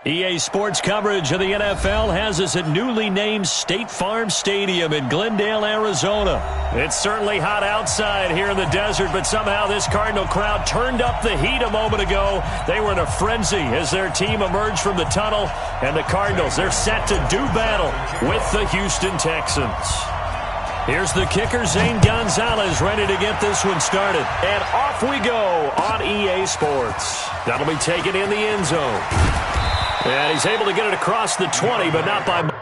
EA Sports coverage of the NFL has us at newly named State Farm Stadium in Glendale, Arizona. It's certainly hot outside here in the desert, but somehow this Cardinal crowd turned up the heat a moment ago. They were in a frenzy as their team emerged from the tunnel, and the Cardinals, they're set to do battle with the Houston Texans. Here's the kicker, Zane Gonzalez, ready to get this one started. And off we go on EA Sports. That'll be taken in the end zone. And he's able to get it across the 20, but not by much.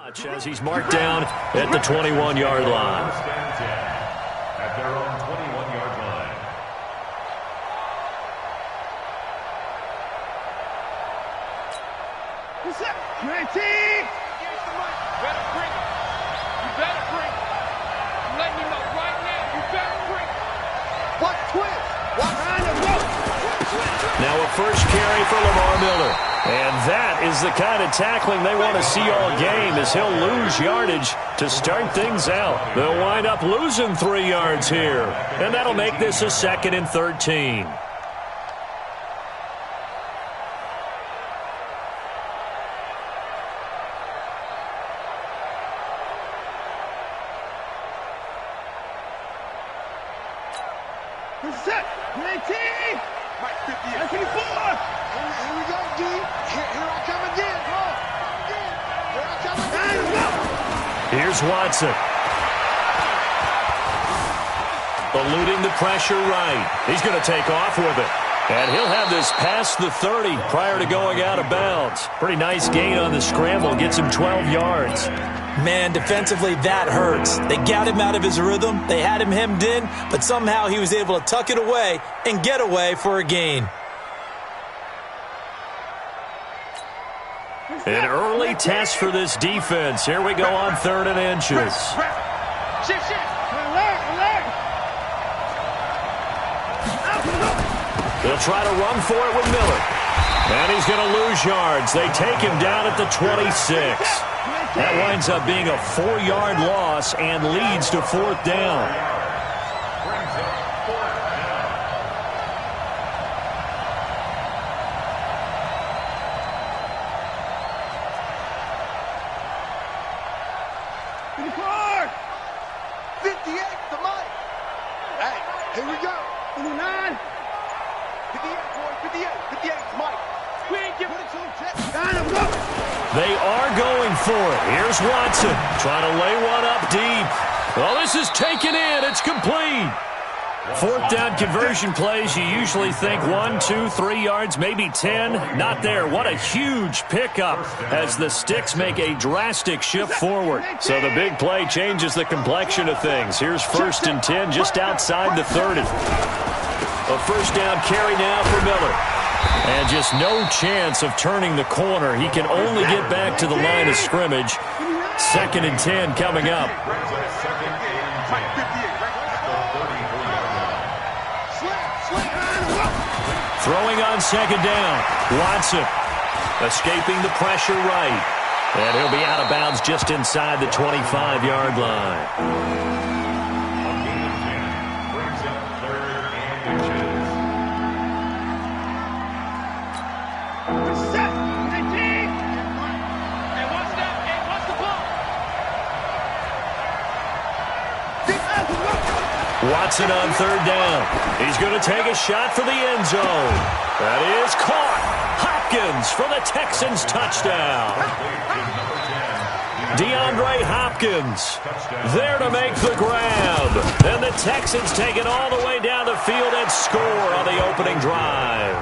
As he's marked down at the 21-yard line. At their own 21-yard line. What's up, great team? Here's the mic. You better bring it. You better bring it. I'm letting you know right now. You better bring it. What twist? What kind of Now a first carry for Lamar Miller. And that is the kind of tackling they want to see all game, as he'll lose yardage to start things out. They'll wind up losing 3 yards here, and that'll make this a 2nd and 13. What's up, great team? Mike 50, 24. Here we go, D. Here I come again. Here I come again. Here's Watson. Eluding the pressure right. He's going to take off with it. And he'll have this past the 30 prior to going out of bounds. Pretty nice gain on the scramble. Gets him 12 yards. Man, defensively, that hurts. They got him out of his rhythm. They had him hemmed in, but somehow he was able to tuck it away and get away for a gain. An early test for this defense. Here we go on 3rd and inches. They'll try to run for it with Miller. And he's going to lose yards. They take him down at the 26. That winds up being a 4-yard loss and leads to 4th down. They are going for it. Here's Watson trying to lay one up deep. Well, this is taken in. It's complete. 4th down conversion plays, you usually think 1, 2, 3 yards, maybe 10. Not there. What a huge pickup as the sticks make a drastic shift forward. So the big play changes the complexion of things. Here's 1st and 10 just outside the 30. A 1st down carry now for Miller. And just no chance of turning the corner. He can only get back to the line of scrimmage. 2nd and 10 coming up. Throwing on 2nd down. Watson escaping the pressure right. And he'll be out of bounds just inside the 25-yard line. Watson on 3rd down. He's going to take a shot for the end zone. That is caught. Hopkins for the Texans touchdown. DeAndre Hopkins there to make the grab. And the Texans take it all the way down the field and score on the opening drive.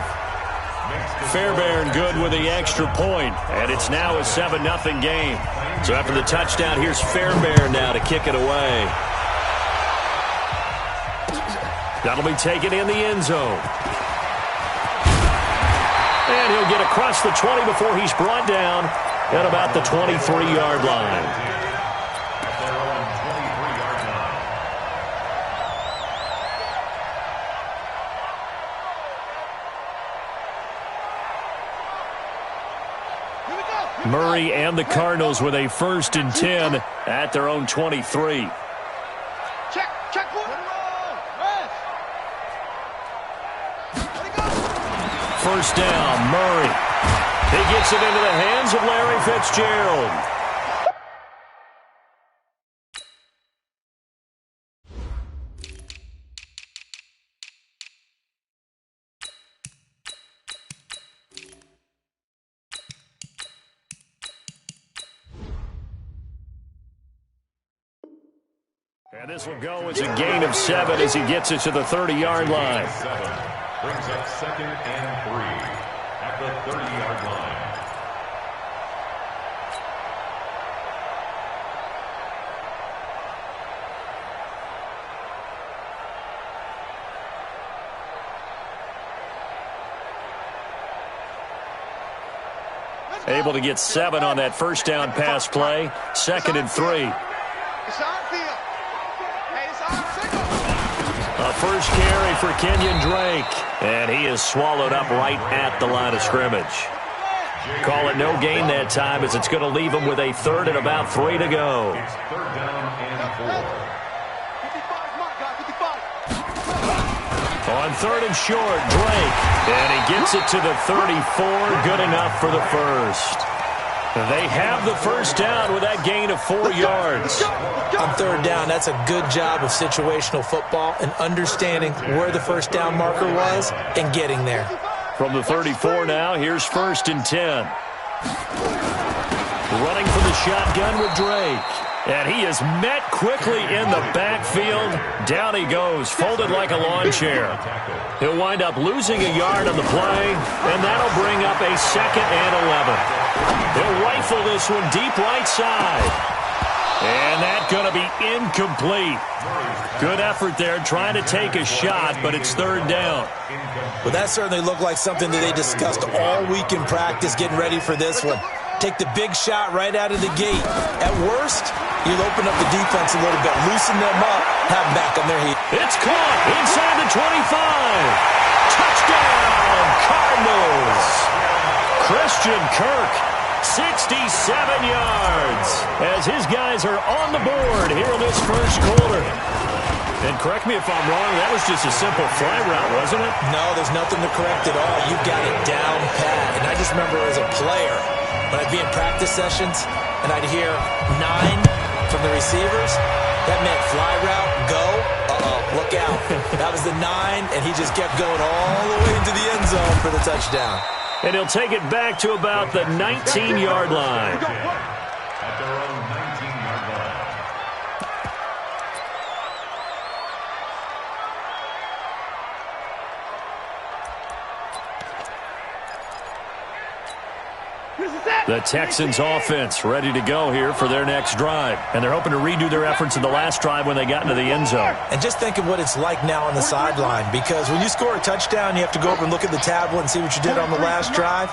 Fairbairn good with the extra point, and it's now a 7-0 game. So after the touchdown, here's Fairbairn now to kick it away. That'll be taken in the end zone. And he'll get across the 20 before he's brought down at about the 23-yard line. Murray and the Cardinals with a 1st and 10 at their own 23. First down, Murray. He gets it into the hands of Larry Fitzgerald. And this will go as a gain of 7 as he gets it to the 30-yard line. Brings up 2nd and 3 at the 30-yard line. Able to get 7 on that 1st down pass play. 2nd and 3. A first carry for Kenyon Drake. And he is swallowed up right at the line of scrimmage. Call it no gain that time as it's going to leave him with a 3rd and about 3 to go. It's 3rd down and 4. On 3rd and short, Drake. And he gets it to the 34. Good enough for the first. They have the 1st down with that gain of 4 yards. On 3rd down, that's a good job of situational football and understanding where the 1st down marker was and getting there. From the 34 now, here's 1st and 10. Running for the shotgun with Drake. And he is met quickly in the backfield. Down he goes, folded like a lawn chair. He'll wind up losing a yard on the play, and that'll bring up a 2nd and 11. He'll rifle this one deep right side. And that's going to be incomplete. Good effort there, trying to take a shot, but it's 3rd down. Well, that certainly looked like something that they discussed all week in practice, getting ready for this one. Take the big shot right out of the gate. At worst, you'll open up the defense a little bit, loosen them up, have them back on their heat. It's caught inside the 25. Touchdown, Cardinals. Christian Kirk, 67 yards, as his guys are on the board here in this first quarter. And correct me if I'm wrong, that was just a simple fly route, wasn't it? No, there's nothing to correct at all. You've got it down pat. And I just remember as a player, when I'd be in practice sessions and I'd hear 9 from the receivers, that meant fly route, go, look out. That was the 9, and he just kept going all the way into the end zone for the touchdown. And he'll take it back to about the 19-yard line. At their own 19-yard line. The Texans offense ready to go here for their next drive. And they're hoping to redo their efforts in the last drive when they got into the end zone. And just think of what it's like now on the sideline, because when you score a touchdown, you have to go over and look at the tablet and see what you did on the last drive.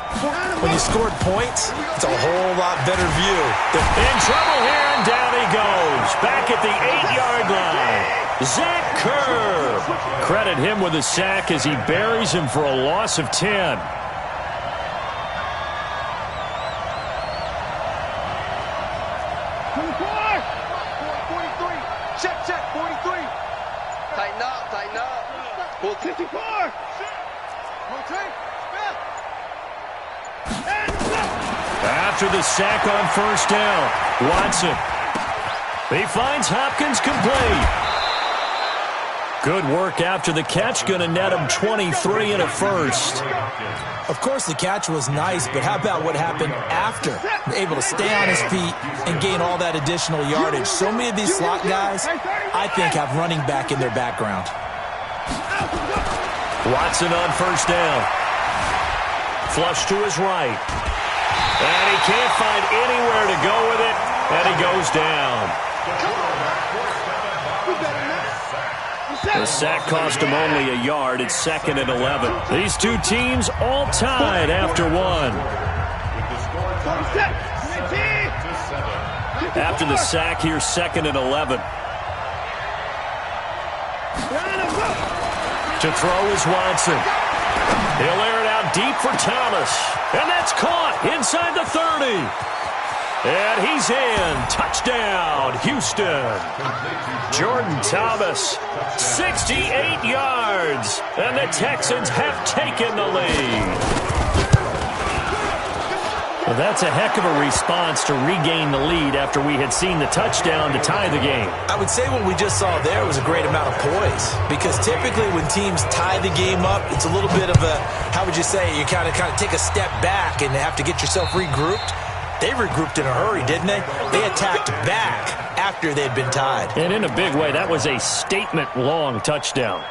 When you scored points, it's a whole lot better view. In trouble here, and down he goes. Back at the 8-yard line. Zach Kerr. Credit him with a sack as he buries him for a loss of 10. After the sack on first down, Watson. He finds Hopkins complete. Good work after the catch, going to net him 23 and a first. Of course, the catch was nice, but how about what happened after? Able to stay on his feet and gain all that additional yardage. So many of these slot guys, I think, have running back in their background. Watson on first down. Flush to his right. And he can't find anywhere to go with it, and he goes down. The sack cost him only a yard. It's 2nd and 11. These two teams all tied after one. After the sack, here's 2nd and 11. To throw is Watson. He'll air it out deep for Thomas. And that's caught inside the 30. And he's in. Touchdown, Houston. Jordan Thomas, 68 yards. And the Texans have taken the lead. Well, that's a heck of a response to regain the lead after we had seen the touchdown to tie the game. I would say what we just saw there was a great amount of poise, because typically when teams tie the game up, it's a little bit of a, how would you say, you kind of take a step back and have to get yourself regrouped. They regrouped in a hurry, didn't they? They attacked back after they'd been tied. And in a big way, that was a statement-long touchdown.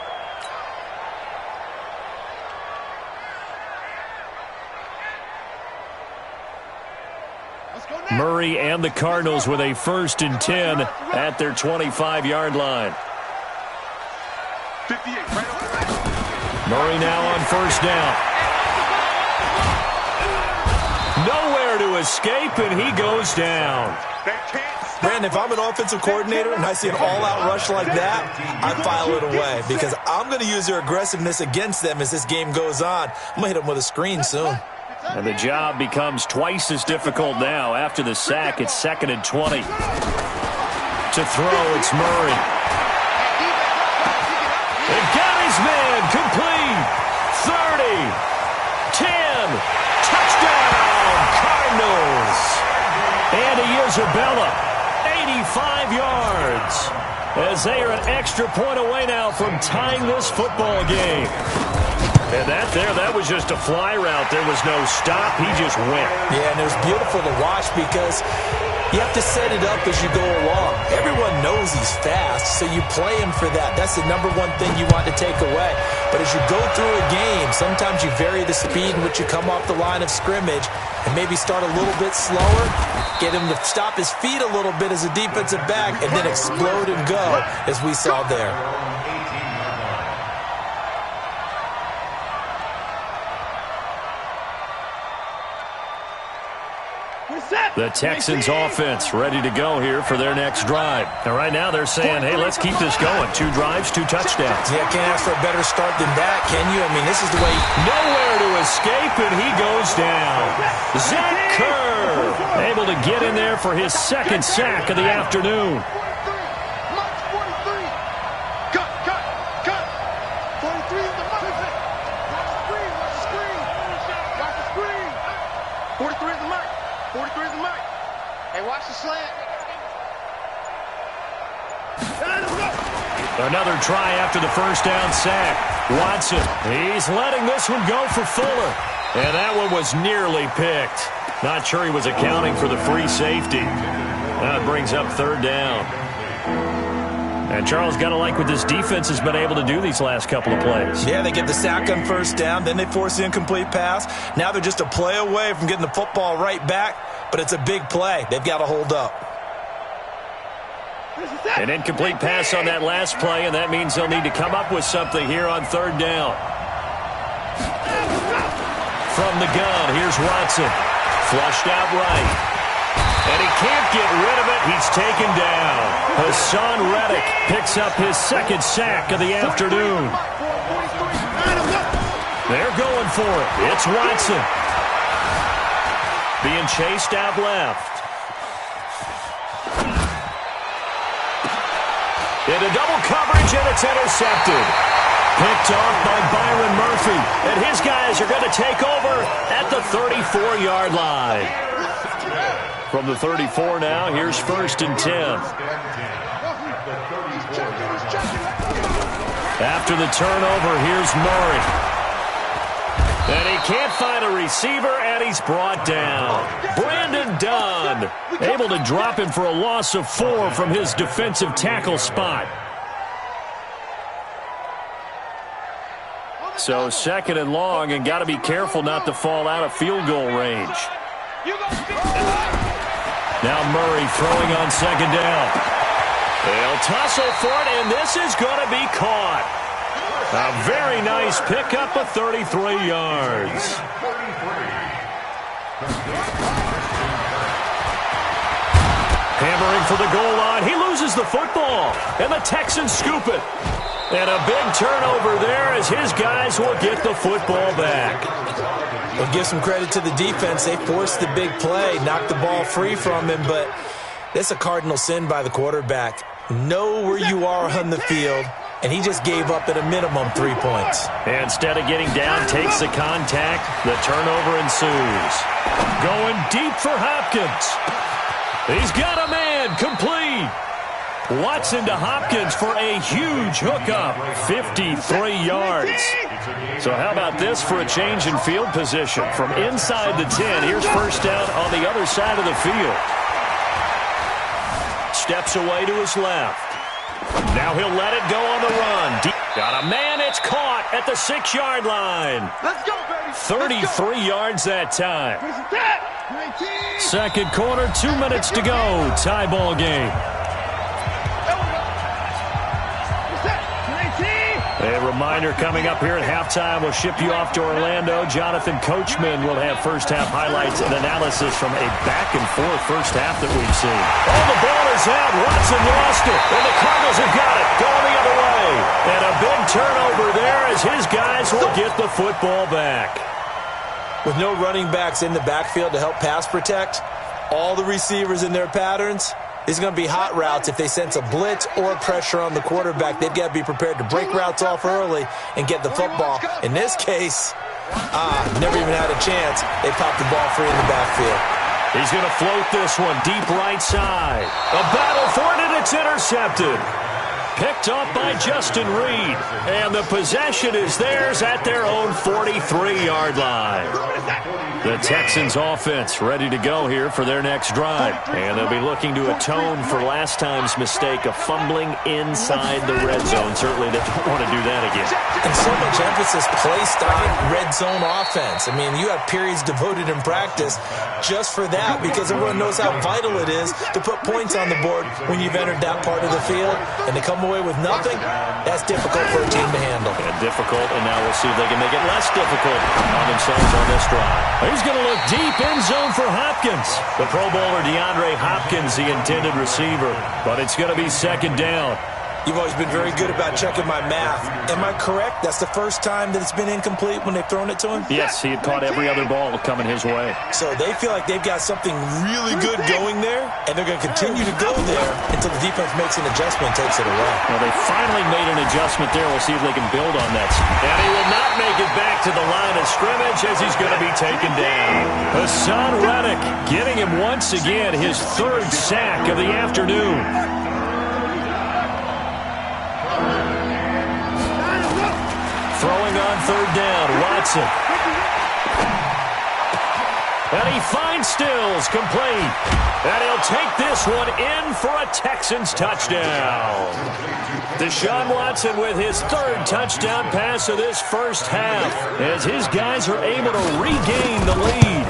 Murray and the Cardinals with a 1st and 10 at their 25-yard line. Murray now on first down. Nowhere to escape, and he goes down. Brandon, if I'm an offensive coordinator and I see an all-out rush like that, I file it away, because I'm going to use their aggressiveness against them as this game goes on. I'm going to hit them with a screen soon. And the job becomes twice as difficult now. After the sack, it's 2nd and 20. To throw, it's Murray. They've got his man complete. 30, 10, touchdown, Cardinals. Andy Isabella, 85 yards. As they are an extra point away now from tying this football game. And that was just a fly route. There was no stop. He just went. Yeah, and it was beautiful to watch, because You have to set it up as you go along. Everyone knows he's fast, so you play him for that. That's the number one thing you want to take away. But as you go through a game, sometimes you vary the speed in which you come off the line of scrimmage and maybe start a little bit slower, get him to stop his feet a little bit as a defensive back, and then explode and go, as we saw there. The Texans offense ready to go here for their next drive. And right now they're saying, hey, let's keep this going. 2 drives, 2 touchdowns. Yeah, can't ask for a better start than that, can you? I mean, this is the way. Nowhere to escape, and he goes down. Zach Kerr able to get in there for his second sack of the afternoon. 43. 43 is the mark. Watch the screen. Watch the screen. 43 is the mark. 43 is the mark. Hey, watch the slant. Another try after the first down sack. Watson, he's letting this one go for Fuller. And that one was nearly picked. Not sure he was accounting for the free safety. That brings up 3rd down. And Charles, got to like what this defense has been able to do these last couple of plays. Yeah, they get the sack on 1st down, then they force the incomplete pass. Now they're just a play away from getting the football right back, but it's a big play. They've got to hold up. An incomplete pass on that last play, and that means they'll need to come up with something here on 3rd down. From the gun, here's Watson. Flushed out right. And he can't get rid of it. He's taken down. Hassan Reddick picks up his second sack of the afternoon. They're going for it. It's Watson. Being chased out left. Into double coverage, and it's intercepted. Picked off by Byron Murphy. And his guys are going to take over at the 34-yard line. From the 34 now, here's 1st and 10. After the turnover, here's Murray. And he can't find a receiver, and he's brought down. Brandon Dunn able to drop him for a loss of 4 from his defensive tackle spot. So 2nd and long, and got to be careful not to fall out of field goal range. Now Murray throwing on 2nd down. They'll tussle for it, and this is going to be caught. A very nice pickup of 33 yards. Hammering for the goal line. He loses the football, and the Texans scoop it. And a big turnover there as his guys will get the football back. We'll give some credit to the defense. They forced the big play, knocked the ball free from him, but that's a cardinal sin by the quarterback. Know where you are on the field, and he just gave up at a minimum 3 points. Instead of getting down, takes the contact. The turnover ensues. Going deep for Hopkins. He's got a man, complete. Watson to Hopkins for a huge hookup, 53 yards. So how about this for a change in field position? From inside the 10, here's 1st down on the other side of the field. Steps away to his left. Now he'll let it go on the run. Got a man, it's caught at the 6-yard line. Let's go, baby. 33 yards that time. 2nd quarter, 2 minutes to go. Tie ball game. A reminder coming up here at halftime. We'll ship you off to Orlando. Jonathan Coachman will have first-half highlights and analysis from a back-and-forth first half that we've seen. Oh, the ball is out. Watson lost it, and the Cardinals have got it. Going the other way. And a big turnover there as his guys will get the football back. With no running backs in the backfield to help pass protect, all the receivers in their patterns, these are going to be hot routes. If they sense a blitz or pressure on the quarterback, they've got to be prepared to break routes off early and get the football. In this case, never even had a chance. They popped the ball free in the backfield. He's going to float this one deep right side. A battle for it, and it's intercepted. Picked off by Justin Reed. And the possession is theirs at their own 43-yard line. The Texans offense ready to go here for their next drive. And they'll be looking to atone for last time's mistake of fumbling inside the red zone. Certainly they don't want to do that again. And so much emphasis placed on red zone offense. I mean, you have periods devoted in practice just for that because everyone knows how vital it is to put points on the board when you've entered that part of the field. And to come away with nothing, that's difficult for a team to handle. And difficult, and now we'll see if they can make it less difficult on themselves on this drive. He's going to look deep in zone for Hopkins. The Pro Bowler DeAndre Hopkins, the intended receiver. But it's going to be second down. You've always been very good about checking my math. Am I correct? That's the first time that it's been incomplete when they've thrown it to him? Yes, he had caught every other ball coming his way. So they feel like they've got something really good going there, and they're going to continue to go there until the defense makes an adjustment and takes it away. Well, they finally made an adjustment there. We'll see if they can build on that. And he will not make it back to the line of scrimmage as he's going to be taken down. Hassan Reddick getting him once again his third sack of the afternoon. Throwing on third down, Watson. And he finds Stills, complete. And he'll take this one in for a Texans touchdown. Deshaun Watson with his third touchdown pass of this first half as his guys are able to regain the lead.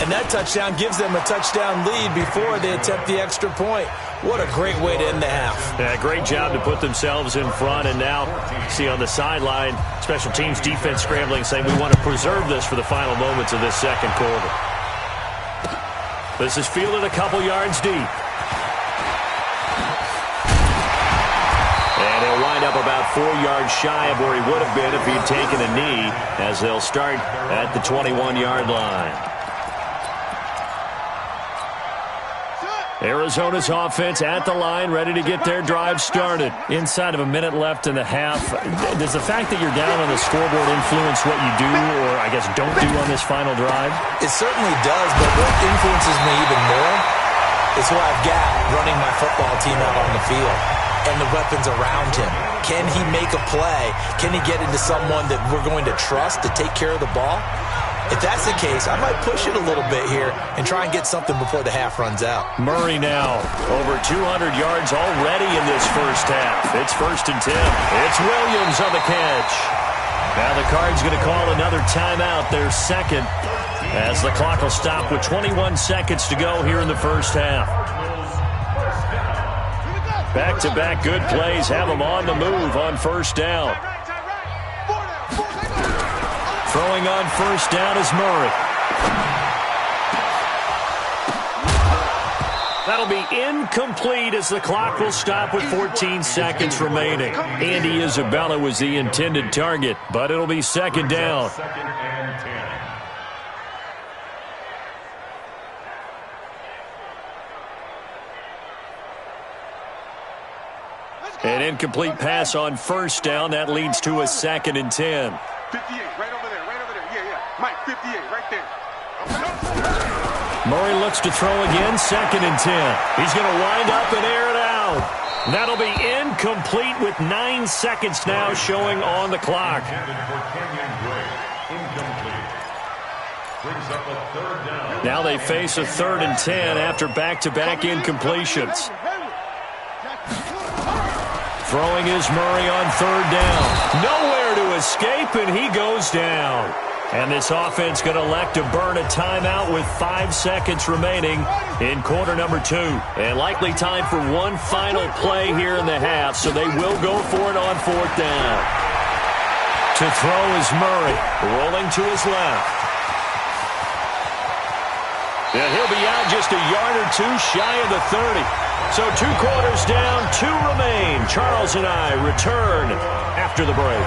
And that touchdown gives them a touchdown lead before they attempt the extra point. What a great way to end the half. Yeah, great job to put themselves in front. And now, see on the sideline, special teams defense scrambling, saying we want to preserve this for the final moments of this second quarter. This is fielded a couple yards deep. And he'll wind up about 4 yards shy of where he would have been if he'd taken a knee, as they'll start at the 21-yard line. Arizona's offense at the line, ready to get their drive started. Inside of a minute left in the half, does the fact that you're down on the scoreboard influence what you do, or I guess don't do on this final drive? It certainly does, but what influences me even more is who I've got running my football team out on the field and the weapons around him. Can he make a play? Can he get into someone that we're going to trust to take care of the ball? If that's the case, I might push it a little bit here and try and get something before the half runs out. Murray now, over 200 yards already in this first half. It's 1st and 10. It's Williams on the catch. Now the Cards going to call another timeout, their second, as the clock will stop with 21 seconds to go here in the first half. Back-to-back good plays have them on the move on first down. Throwing on first down is Murray. That'll be incomplete as the clock will stop with 14 seconds remaining. Andy Isabella was the intended target, but it'll be second down. An incomplete pass on first down. That leads to a 2nd and 10. 58, right over there. Yeah. Mike, 58, right there. Murray looks to throw again, 2nd and 10. He's going to wind up and air it out. That'll be incomplete with 9 seconds now showing on the clock. Now they face a 3rd and 10 after back-to-back incompletions. Throwing is Murray on 3rd down. Nowhere to escape, and he goes down. And this offense going to elect to burn a timeout with 5 seconds remaining in quarter number 2. And likely time for one final play here in the half, so they will go for it on 4th down. To throw is Murray, rolling to his left. And he'll be out just a yard or two shy of the 30. So 2 quarters down, 2 remain. Charles and I return after the break.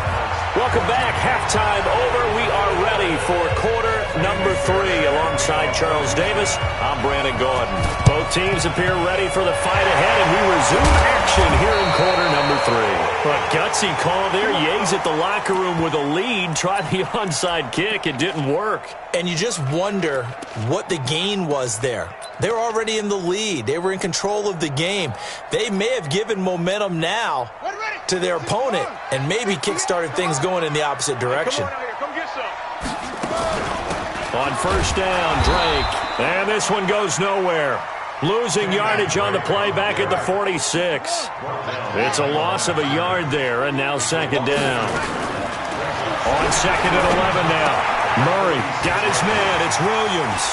Welcome back. Halftime over. We are ready for quarter number 3. Alongside Charles Davis, I'm Brandon Gordon. Both teams appear ready for the fight ahead, and we resume action here in quarter number A gutsy call there. You exit the locker room with a lead. Try the onside kick. It didn't work. And you just wonder what the gain was there. They're already in the lead. They were in control of the game. They may have given momentum now to their opponent and maybe kick-started things going in the opposite direction. On first down, Drake. And this one goes nowhere. Losing yardage on the play back at the 46. It's a loss of a yard there, and now second down. On second and 11 now. Murray got his man. It's Williams.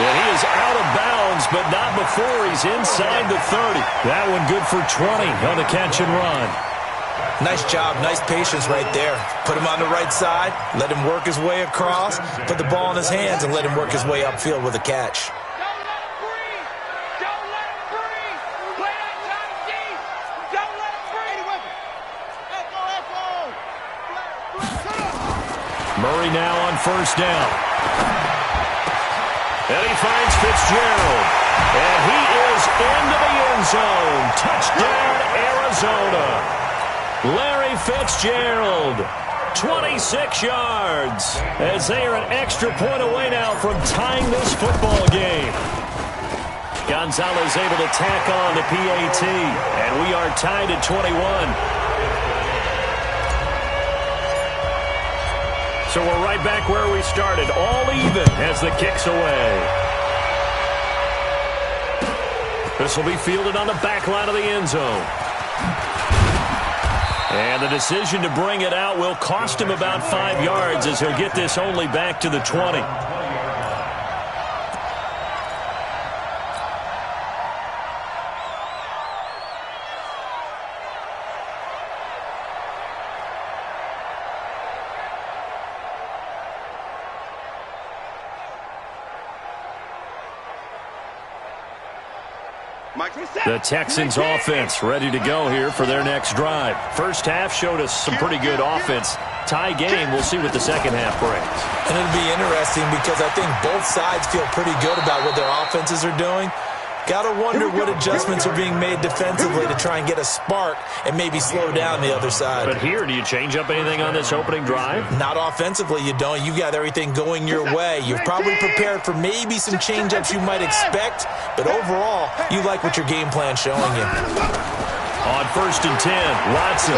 And he is out of bounds, but not before he's inside the 30. That one good for 20 on the catch and run. Nice job, nice patience right there. Put him on the right side, let him work his way across, put the ball in his hands, and let him work his way upfield with a catch. Murray now on first down. And he finds Fitzgerald. And he is into the end zone. Touchdown, Arizona. Larry Fitzgerald, 26 yards, as they are an extra point away now from tying this football game. Gonzalez able to tack on the PAT, and we are tied at 21. So we're right back where we started, all even as the kick's away. This will be fielded on the back line of the end zone. And the decision to bring it out will cost him about 5 yards as he'll get this only back to the 20. The Texans offense ready to go here for their next drive. First half showed us some pretty good offense. Tie game, we'll see what the second half brings. And it'll be interesting because I think both sides feel pretty good about what their offenses are doing. Gotta wonder what adjustments are being made defensively to try and get a spark and maybe slow down the other side. But here, do you change up anything on this opening drive? Not offensively, you don't. You got everything going your way. You've probably prepared for maybe some change-ups you might expect, but overall, you like what your game plan's showing you. On first and 10, Watson.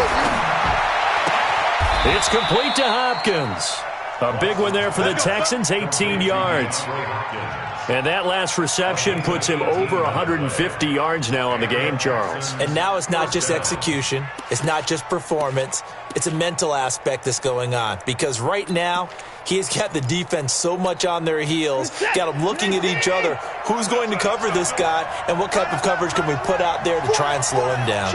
It's complete to Hopkins. A big one there for the Texans, 18 yards. And that last reception puts him over 150 yards now on the game, Charles. And now it's not just execution. It's not just performance. It's a mental aspect that's going on. Because right now, he has got the defense so much on their heels, got them looking at each other. Who's going to cover this guy, and what type of coverage can we put out there to try and slow him down?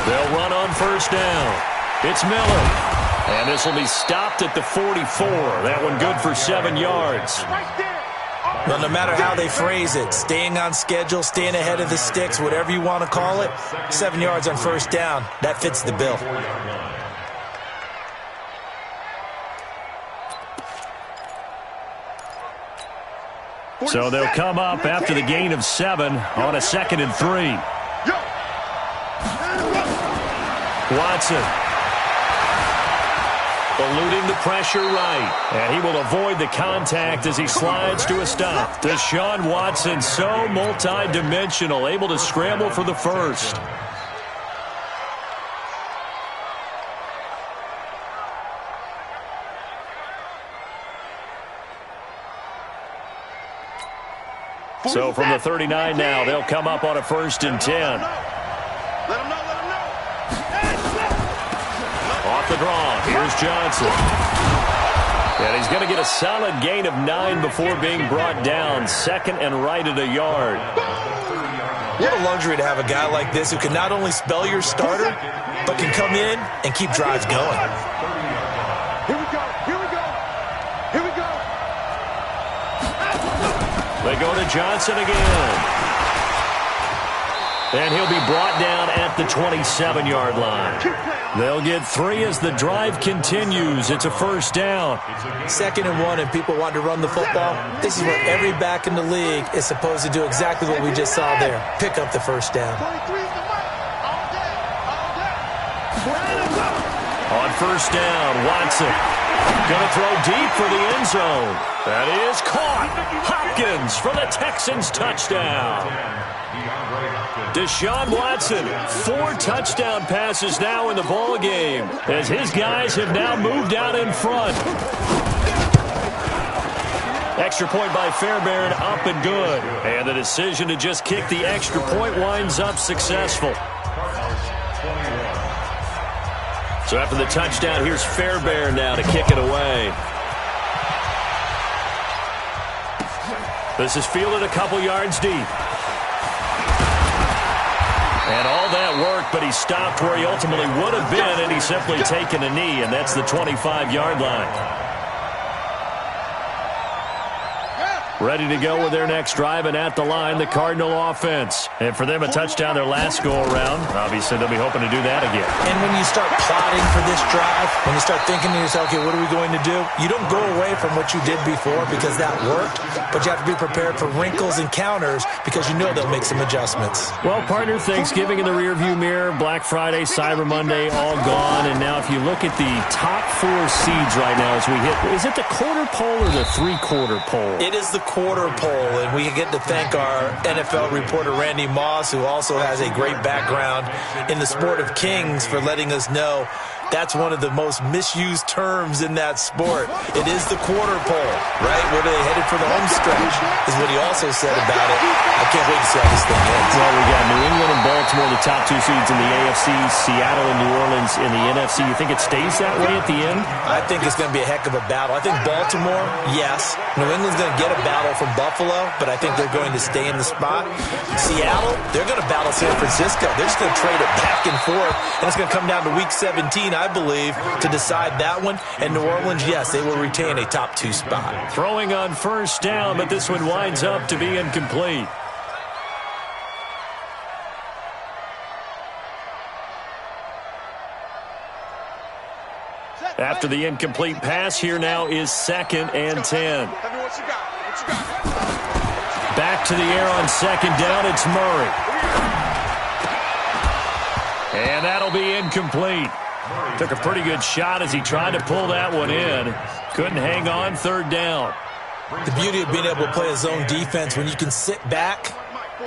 They'll run on first down. It's Miller. And this will be stopped at the 44. That one good for 7 yards. Well, no matter how they phrase it, staying on schedule, staying ahead of the sticks, whatever you want to call it, 7 yards on first down, that fits the bill. So they'll come up after the gain of 7 on a 2nd and 3. Watson. Eluding the pressure right. And he will avoid the contact as he slides to a stop. Deshaun Watson, so multi-dimensional, able to scramble for the first. So from the 39 now, they'll come up on a 1st and 10. Off the draw, here's Johnson. And he's going to get a solid gain of 9 before being brought down. 2nd and right at a yard. What a luxury to have a guy like this who can not only spell your starter, but can come in and keep drives going. Here we go, here we go, here we go. They go to Johnson again. And he'll be brought down at the 27-yard line. They'll get 3 as the drive continues. It's a first down. 2nd and 1, and people want to run the football. This is where every back in the league is supposed to do exactly what we just saw there. Pick up the first down. On first down, Watson going to throw deep for the end zone. That is caught. Hopkins for the Texans touchdown. Deshaun Watson, 4 touchdown passes now in the ball game as his guys have now moved out in front. Extra point by Fairbairn, up and good. And the decision to just kick the extra point winds up successful. So after the touchdown, here's Fairbairn now to kick it away. This is fielded a couple yards deep. And all that work, but he stopped where he ultimately would have been, and he's simply taken a knee, and that's the 25-yard line. Ready to go with their next drive, and at the line, the Cardinal offense. And for them, a touchdown their last go-around. Obviously, they'll be hoping to do that again. And when you start plotting for this drive, when you start thinking to yourself, okay, what are we going to do? You don't go away from what you did before because that worked, but you have to be prepared for wrinkles and counters because you know they'll make some adjustments. Well, partner, Thanksgiving in the rearview mirror, Black Friday, Cyber Monday, all gone. And now if you look at the top 4 seeds right now as we hit, is it the quarter pole or the 3/4 pole? It is the quarter pole, and we get to thank our NFL reporter Randy Moss, who also has a great background in the sport of kings, for letting us know that's one of the most misused terms in that sport. It is the quarter pole, right? Where they headed for the home stretch is what he also said about it. I can't wait to see how this thing ends. Well, we got New England and Baltimore, the top 2 seeds in the AFC, Seattle and New Orleans in the NFC. You think it stays that way at the end? I think it's going to be a heck of a battle. I think Baltimore, yes. New England's going to get a battle from Buffalo, but I think they're going to stay in the spot. Seattle, they're going to battle San Francisco. They're just going to trade it back and forth, and it's going to come down to Week 17, I believe, to decide that one. And New Orleans, yes, they will retain a top 2 spot. Throwing on first down, but this one winds up to be incomplete. After the incomplete pass, here now is 2nd and 10. Back to the air on 2nd down, it's Murray. And that'll be incomplete. Took a pretty good shot as he tried to pull that one in. Couldn't hang on 3rd down. The beauty of being able to play a zone defense, when you can sit back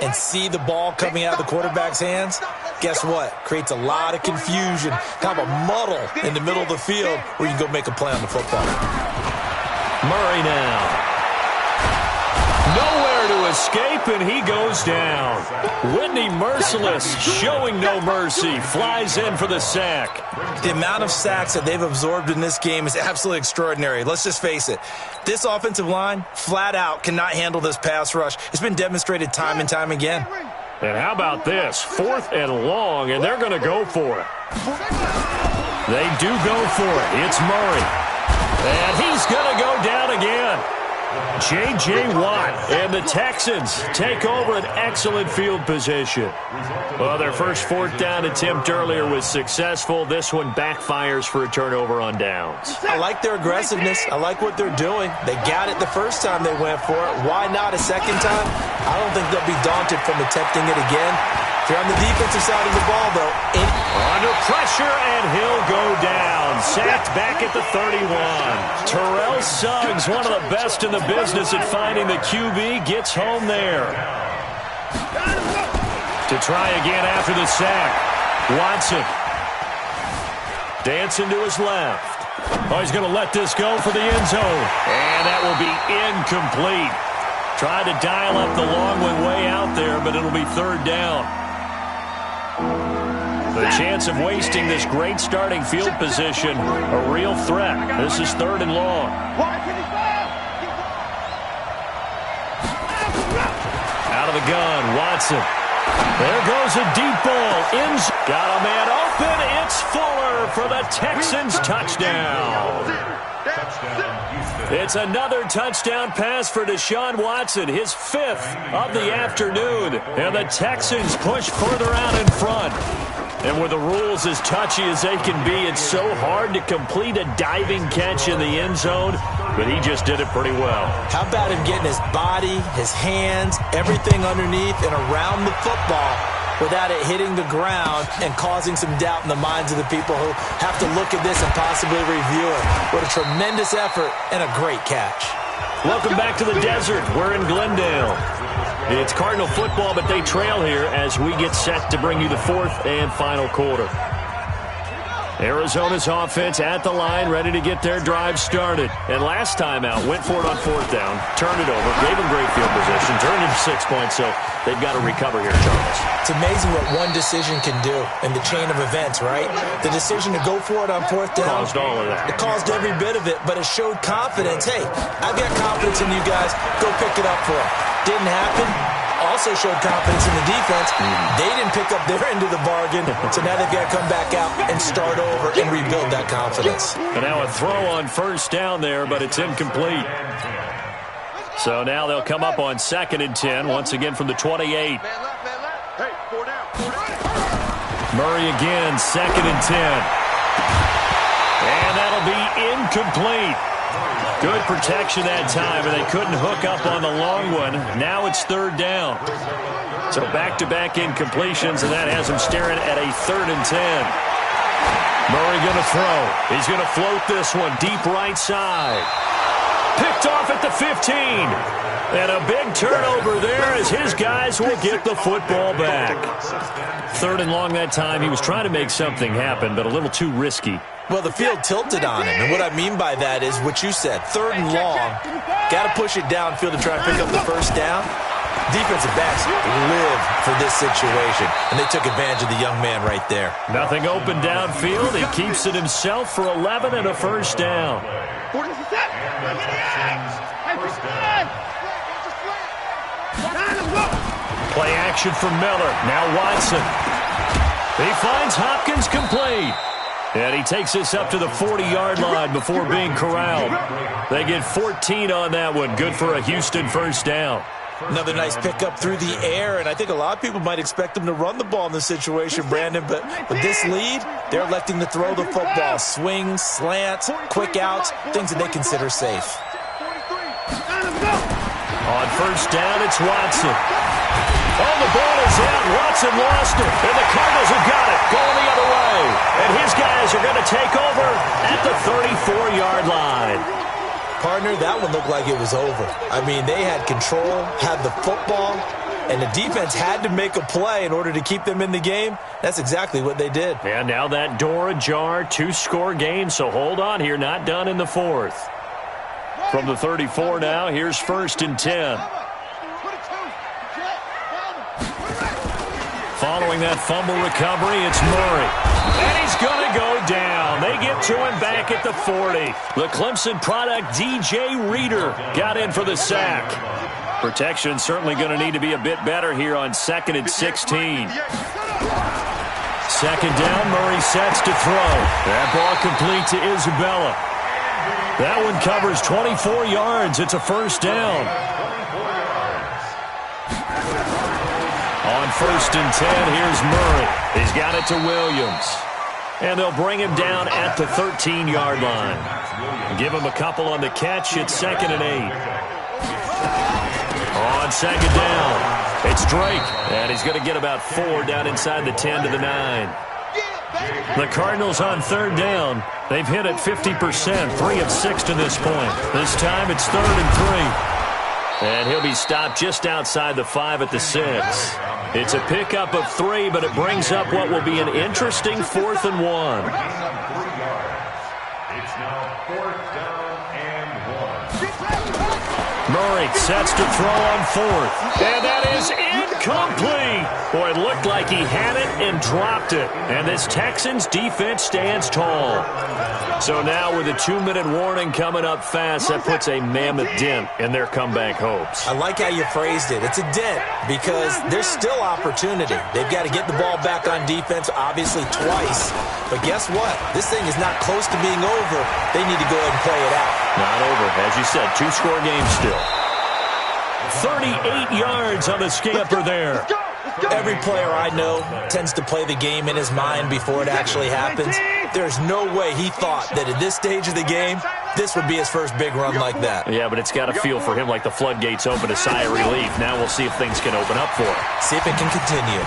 and see the ball coming out of the quarterback's hands, guess what? Creates a lot of confusion, kind of a muddle in the middle of the field where you can go make a play on the football. Murray now. Nowhere to escape, and he goes down. Whitney Merciless, showing no mercy, flies in for the sack. The amount of sacks that they've absorbed in this game is absolutely extraordinary. Let's just face it. This offensive line, flat out, cannot handle this pass rush. It's been demonstrated time and time again. And how about this? 4th and long, and they're going to go for it. They do go for it. It's Murray. And he's going to go down again. J.J. Watt and the Texans take over an excellent field position. Well, their first 4th down attempt earlier was successful. This one backfires for a turnover on downs. I like their aggressiveness. I like what they're doing. They got it the first time they went for it. Why not a second time? I don't think they'll be daunted from attempting it again. They're on the defensive side of the ball, though. Under pressure, and he'll go down. Sacked back at the 31. Terrell Suggs, one of the best in the business at finding the QB, gets home there. To try again after the sack. Watson. Dancing to his left. Oh, he's going to let this go for the end zone. And that will be incomplete. Tried to dial up the long one way out there, but it'll be 3rd down. The chance of wasting this great starting field position, a real threat. This is 3rd and long. Out of the gun, Watson. There goes a deep ball. Got a man open. It's Fuller for the Texans touchdown. It's another touchdown pass for Deshaun Watson, his 5th of the afternoon. And the Texans push further out in front. And with the rules as touchy as they can be, it's so hard to complete a diving catch in the end zone, but he just did it pretty well. How about him getting his body, his hands, everything underneath and around the football without it hitting the ground and causing some doubt in the minds of the people who have to look at this and possibly review it. What a tremendous effort and a great catch. Welcome back to the desert. We're in Glendale. It's Cardinal football, but they trail here as we get set to bring you the 4th and final quarter. Arizona's offense at the line, ready to get their drive started. And last time out, went for it on 4th down, turned it over, gave them great field position, turned into 6 points, so they've got to recover here, Charles. It's amazing what one decision can do in the chain of events, right? The decision to go for it on 4th down. Caused all of that. It caused every bit of it, but it showed confidence. Hey, I've got confidence in you guys. Go pick it up for them. Didn't happen. Also showed confidence in the defense. They didn't pick up their end of the bargain, so now they've got to come back out and start over and rebuild that confidence. And now a throw on 1st down there, but it's incomplete. So now they'll come up on 2nd and 10, once again from the 28. Murray again, 2nd and 10. And that'll be incomplete. Good protection that time, and they couldn't hook up on the long one. Now it's 3rd down. So back-to-back incompletions, and that has him staring at a 3rd and 10. Murray going to throw. He's going to float this one deep right side. Picked off at the 15. And a big turnover there as his guys will get the football back. 3rd and long that time. He was trying to make something happen, but a little too risky. Well, the field tilted on him, and what I mean by that is what you said. 3rd and long, got to push it downfield to try and pick up the 1st down. Defensive backs live for this situation, and they took advantage of the young man right there. Nothing open downfield. He keeps it himself for 11 and a 1st down. Play action for Miller. Now Watson. He finds Hopkins complete. And he takes this up to the 40-yard line before being corralled. They get 14 on that one. Good for a Houston 1st down. Another nice pickup through the air, and I think a lot of people might expect them to run the ball in this situation, Brandon, but with this lead, they're electing to throw the football. Swings, slants, quick outs, things that they consider safe. On 1st down, it's Watson. Oh, the ball is out. Watson lost it, and the Cardinals have got it. Going the other way. And his guys are going to take over at the 34-yard line. Partner, that one looked like it was over. I mean, they had control, had the football, and the defense had to make a play in order to keep them in the game. That's exactly what they did. And now that door ajar, 2-score game, so hold on here. Not done in the 4th. From the 34 now, here's 1st and 10. Following that fumble recovery, it's Murray. And he's going to go down. They get to him back at the 40. The Clemson product, DJ Reader, got in for the sack. Protection certainly going to need to be a bit better here on 2nd and 16. 2nd down, Murray sets to throw. That ball complete to Isabella. That one covers 24 yards. It's a 1st down. On 1st and 10, here's Murray. He's got it to Williams. And they'll bring him down at the 13-yard line. Give him a couple on the catch. It's 2nd and 8. On 2nd down, it's Drake. And he's going to get about 4 down inside the 10 to the 9. The Cardinals on 3rd down. They've hit it 50%, 3 of 6 to this point. This time it's 3rd and 3. And he'll be stopped just outside the 5 at the 6. It's a pickup of 3, but it brings up what will be an interesting 4th and 1. It's now 4th down and 1. Murray sets to throw on 4th. And that is incomplete. Boy, it looked like he had it and dropped it. And this Texans defense stands tall. So now with a 2-minute warning coming up fast, that puts a mammoth dent in their comeback hopes. I like how you phrased it. It's a dent because there's still opportunity. They've got to get the ball back on defense, obviously twice. But guess what? This thing is not close to being over. They need to go ahead and play it out. Not over. As you said, 2-score game still. 38 yards on the scamper there. Every player I know tends to play the game in his mind before it actually happens. There's no way he thought that at this stage of the game, this would be his first big run like that. Yeah, but it's got to feel for him like the floodgates open, a sigh of relief. Now we'll see if things can open up for him. See if it can continue.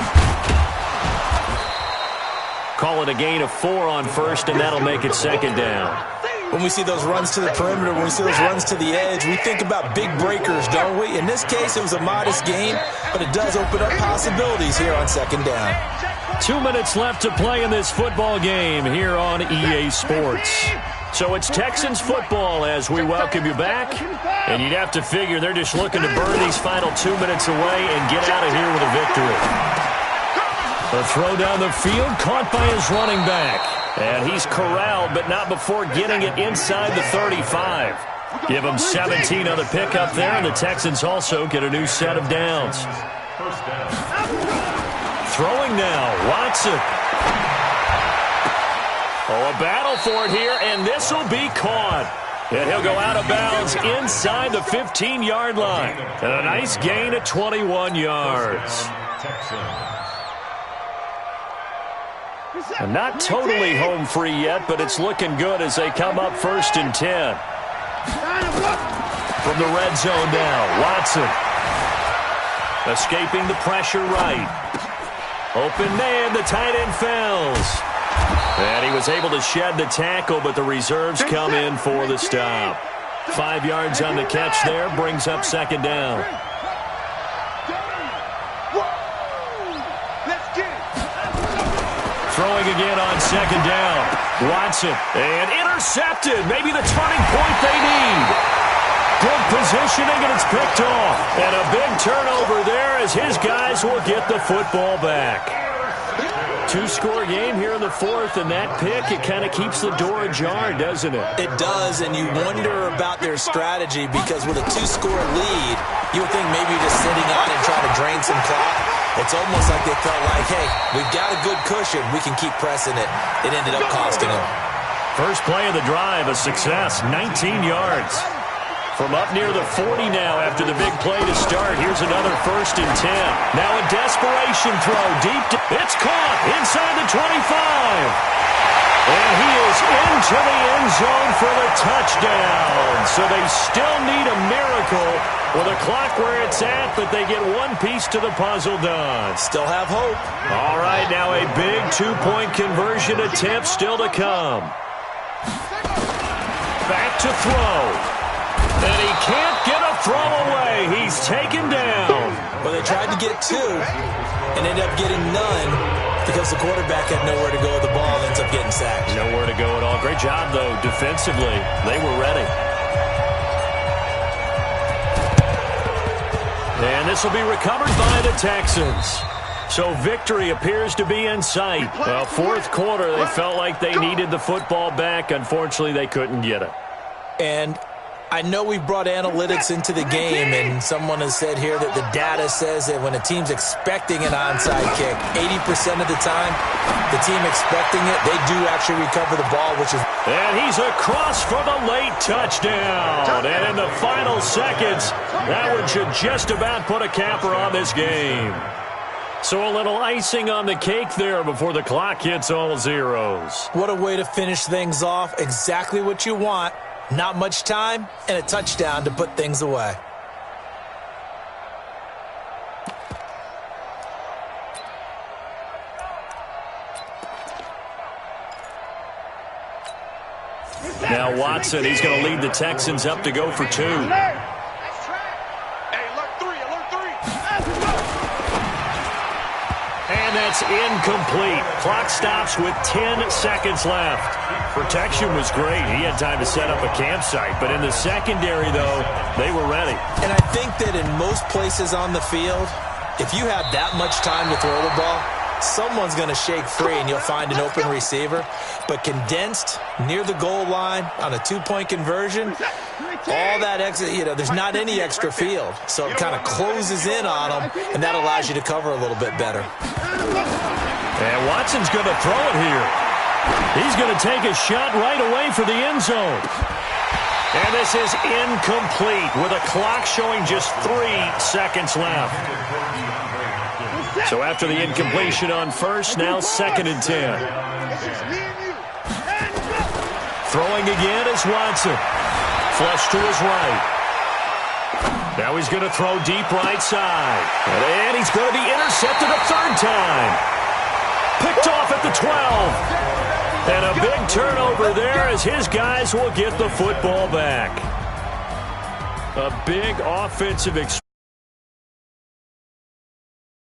Call it a gain of 4 on first, and that'll make it second down. When we see those runs to the perimeter, when we see those runs to the edge, we think about big breakers, don't we? In this case, it was a modest gain, but it does open up possibilities here on second down. 2 minutes left to play in this football game here on EA Sports. So it's Texans football as we welcome you back. And you'd have to figure they're just looking to burn these final 2 minutes away and get out of here with a victory. The throw down the field, caught by his running back. And he's corralled, but not before getting it inside the 35. Give him 17 on the pickup there, and the Texans also get a new set of downs. Throwing now, Watson. Oh, a battle for it here, and this will be caught. And he'll go out of bounds inside the 15-yard line. And a nice gain at 21 yards. And not totally home free yet, but it's looking good as they come up 1st and 10. From the red zone now, Watson. Escaping the pressure right. Open man, the tight end fails. And he was able to shed the tackle, but the reserves come in for the stop. 5 yards on the catch there, brings up second down. Throwing again on second down. Watson. And intercepted. Maybe the turning point they need. Good positioning, and it's picked off. And a big turnover there as his guys will get the football back. 2-score game here in the 4th, and that pick, it kind of keeps the door ajar, doesn't it? It does, and you wonder about their strategy because with a 2-score lead, you would think maybe just sitting on and trying to drain some clock. It's almost like they felt like, hey, we've got a good cushion. We can keep pressing it. It ended up costing them. First play of the drive, a success, 19 yards. From up near the 40 now after the big play to start. Here's another 1st and 10. Now a desperation throw deep. It's caught inside the 25. And he is into the end zone for the touchdown. So they still need a miracle with a clock where it's at, but they get one piece to the puzzle done. Still have hope. All right, now a big 2-point conversion attempt still to come. Back to throw. And he can't get a throw away. He's taken down. Well, they tried to get 2 and ended up getting none because the quarterback had nowhere to go with the ball and ends up getting sacked. Nowhere to go at all. Great job, though, defensively. They were ready. And this will be recovered by the Texans. So victory appears to be in sight. Well, 4th quarter, they felt like they needed the football back. Unfortunately, they couldn't get it. And I know we've brought analytics into the game, and someone has said here that the data says that when a team's expecting an onside kick, 80% of the time, the team expecting it, they do actually recover the ball, which is... And he's across for the late touchdown. And in the final seconds, that one should just about put a capper on this game. So a little icing on the cake there before the clock hits all zeros. What a way to finish things off. Exactly what you want. Not much time, and a touchdown to put things away. Now Watson, he's going to lead the Texans up to go for 2. And that's incomplete. Clock stops with 10 seconds left. Protection was great. He had time to set up a campsite. But in the secondary, though, they were ready. And I think that in most places on the field, If you have that much time to throw the ball, someone's going to shake free and you'll find an open receiver. But condensed near the goal line on a two-point conversion, all that extra, there's not any extra field. So it kind of closes in on them, and that allows you to cover a little bit better. And Watson's going to throw it here. He's going to take a shot right away for the end zone. And this is incomplete with a clock showing just 3 seconds left. So after the incompletion on first, now 2nd and 10. Throwing again is Watson. Flush to his right. Now he's going to throw deep right side. And he's going to be intercepted a 3rd time. Picked off at the 12. And a big turnover there as his guys will get the football back. A big offensive experience.